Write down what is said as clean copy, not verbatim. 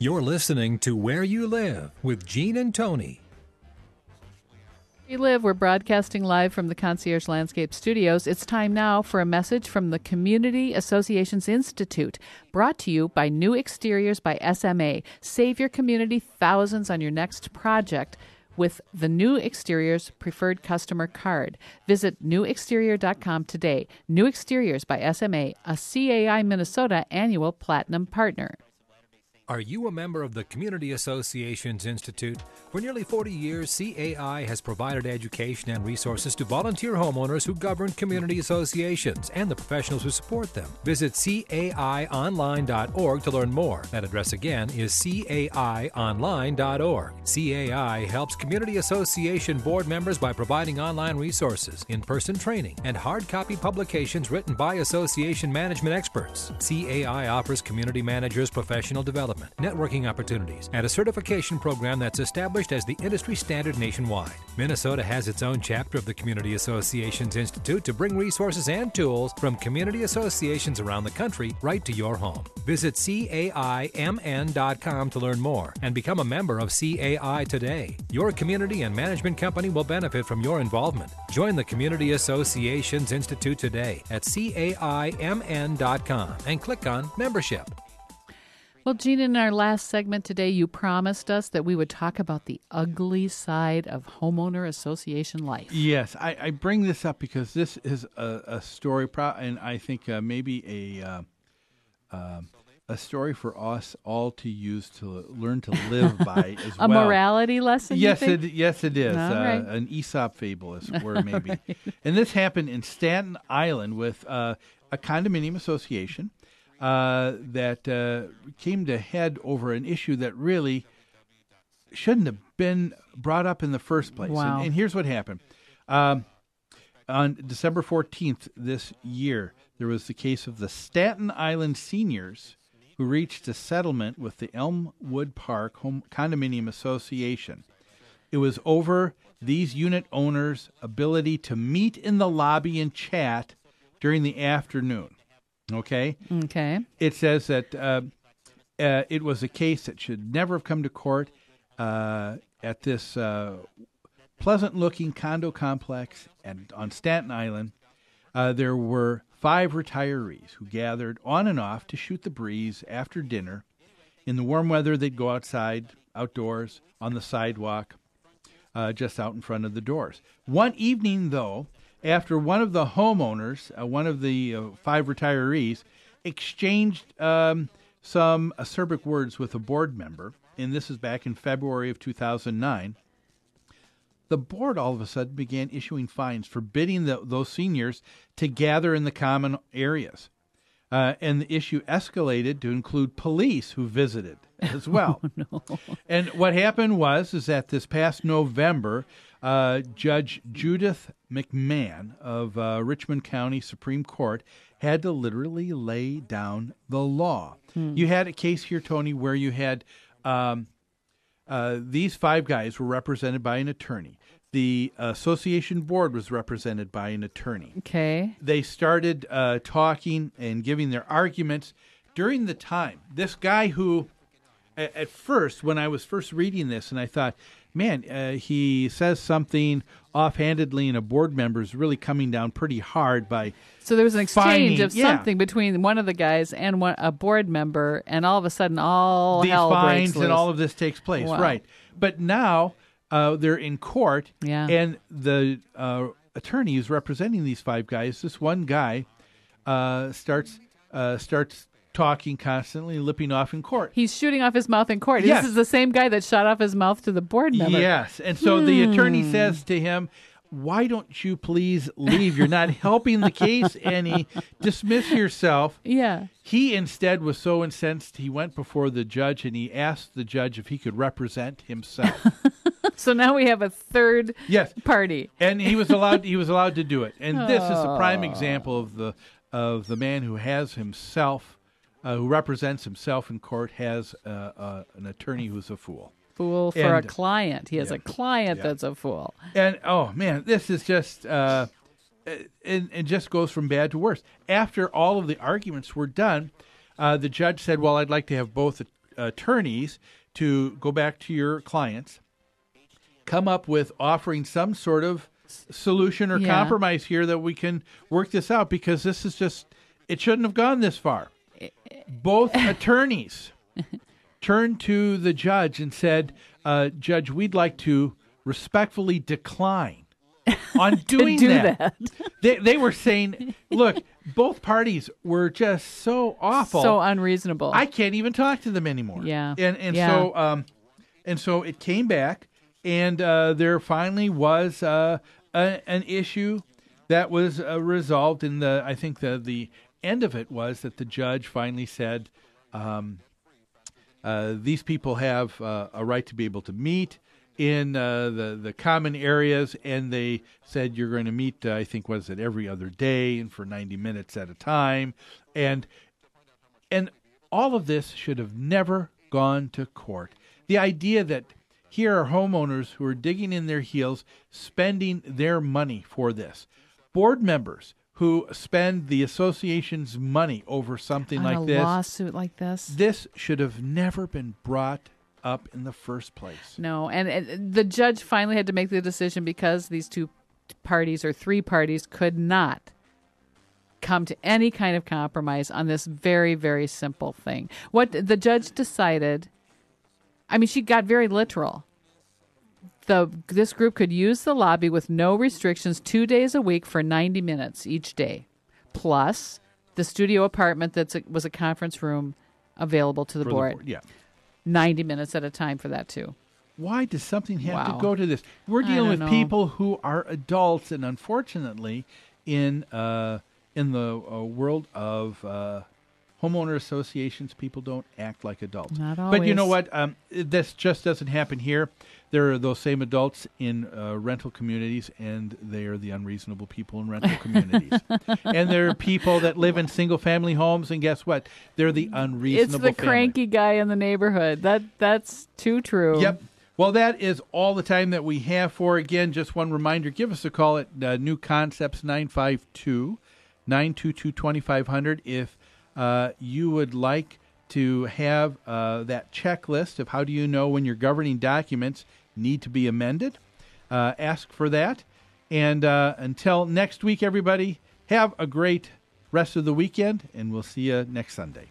You're listening to Where You Live with Gene and Tony. We're broadcasting live from the Concierge Landscape Studios. It's time now for a message from the Community Associations Institute, brought to you by New Exteriors by SMA. Save your community thousands on your next project with the New Exteriors Preferred Customer Card. Visit newexterior.com today. New Exteriors by SMA, a CAI Minnesota annual platinum partner. Are you a member of the Community Associations Institute? For nearly 40 years, CAI has provided education and resources to volunteer homeowners who govern community associations and the professionals who support them. Visit caionline.org to learn more. That address again is caionline.org. CAI helps community association board members by providing online resources, in-person training, and hard copy publications written by association management experts. CAI offers community managers professional development, networking opportunities, and a certification program that's established as the industry standard nationwide. Minnesota has its own chapter of the Community Associations Institute to bring resources and tools from community associations around the country right to your home. Visit CAIMN.com to learn more and become a member of CAI today. Your community and management company will benefit from your involvement. Join the Community Associations Institute today at CAIMN.com and click on Membership. Well, Gene, in our last segment today, you promised us that we would talk about the ugly side of homeowner association life. Yes, I bring this up because this is a story, and I think maybe a story for us all to use to learn to live by as well. A morality lesson, yes, you think? yes, it is. Right. An Aesop fable, as it were, maybe. Right. And this happened in Staten Island with a condominium association that came to head over an issue that really shouldn't have been brought up in the first place. Wow. And here's what happened. On December 14th this year, there was the case of the Staten Island seniors who reached a settlement with the Elmwood Park Home Condominium Association. It was over these unit owners' ability to meet in the lobby and chat during the afternoon. Okay. It says that it was a case that should never have come to court at this pleasant-looking condo complex on Staten Island. There were 5 retirees who gathered on and off to shoot the breeze after dinner. In the warm weather, they'd go outdoors, on the sidewalk, just out in front of the doors. One evening, though, after one of the homeowners, one of the 5 retirees, exchanged some acerbic words with a board member, and this is back in February of 2009, the board all of a sudden began issuing fines forbidding those seniors to gather in the common areas. And the issue escalated to include police who visited as well. Oh, no. And what happened was that this past November, Judge Judith McMahon of Richmond County Supreme Court had to literally lay down the law. You had a case here, Tony, where you had these 5 guys were represented by an attorney. The association board was represented by an attorney. Okay. They started talking and giving their arguments during the time. This guy who, at first, when I was first reading this, and I thought, man, he says something offhandedly, and a board member is really coming down pretty hard by. So there was an exchange of yeah. something between one of the guys and a board member, and all of a sudden, all these hell breaks fines loose. and all of this takes place, Wow. right? But now they're in court, and the attorney who's representing these 5 guys, this one guy, starts talking constantly, lipping off in court. He's shooting off his mouth in court. Yes. This is the same guy that shot off his mouth to the board member. Yes, and so the attorney says to him, why don't you please leave? You're not helping the case any. Dismiss yourself. Yeah. He instead was so incensed, he went before the judge and he asked the judge if he could represent himself. So now we have a third Yes. party. And he was allowed to do it. And this is a prime example of the man who has himself, who represents himself in court, has an attorney who's a fool. Fool for a client. He has a client that's a fool. And, oh, man, this is just, it just goes from bad to worse. After all of the arguments were done, the judge said, well, I'd like to have both attorneys to go back to your clients, come up with offering some sort of solution or compromise here that we can work this out, because this is just, it shouldn't have gone this far. Both attorneys turned to the judge and said, Judge, we'd like to respectfully decline on doing that. They were saying, look, both parties were just so awful. So unreasonable. I can't even talk to them anymore. Yeah. And so it came back, and there finally was an issue that was resolved in the, I think the end of it was that the judge finally said, these people have a right to be able to meet in the common areas, and they said you're going to meet, I think, was it every other day and for 90 minutes at a time, and all of this should have never gone to court. The idea that here are homeowners who are digging in their heels, spending their money for this, board members who spend the association's money over something like this, a lawsuit like this. This should have never been brought up in the first place. No, and the judge finally had to make the decision because these two parties or three parties could not come to any kind of compromise on this very, very simple thing. What the judge decided, I mean, she got very literal. This group could use the lobby with no restrictions 2 days a week for 90 minutes each day, plus the studio apartment was a conference room available to the board. Yeah. 90 minutes at a time for that, too. Why does something have to go to this? We're dealing with people who are adults, and unfortunately, in the world of homeowner associations, people don't act like adults. Not always. But you know what? This just doesn't happen here. There are those same adults in rental communities, and they are the unreasonable people in rental communities. And there are people that live in single-family homes, and guess what? They're the unreasonable It's the cranky guy in the neighborhood. That's too true. Yep. Well, that is all the time that we have for. Again, just one reminder, give us a call at New Concepts 952-922-2500 if you would like to have that checklist of how do you know when your governing documents need to be amended. Ask for that. And until next week, everybody, have a great rest of the weekend, and we'll see you next Sunday.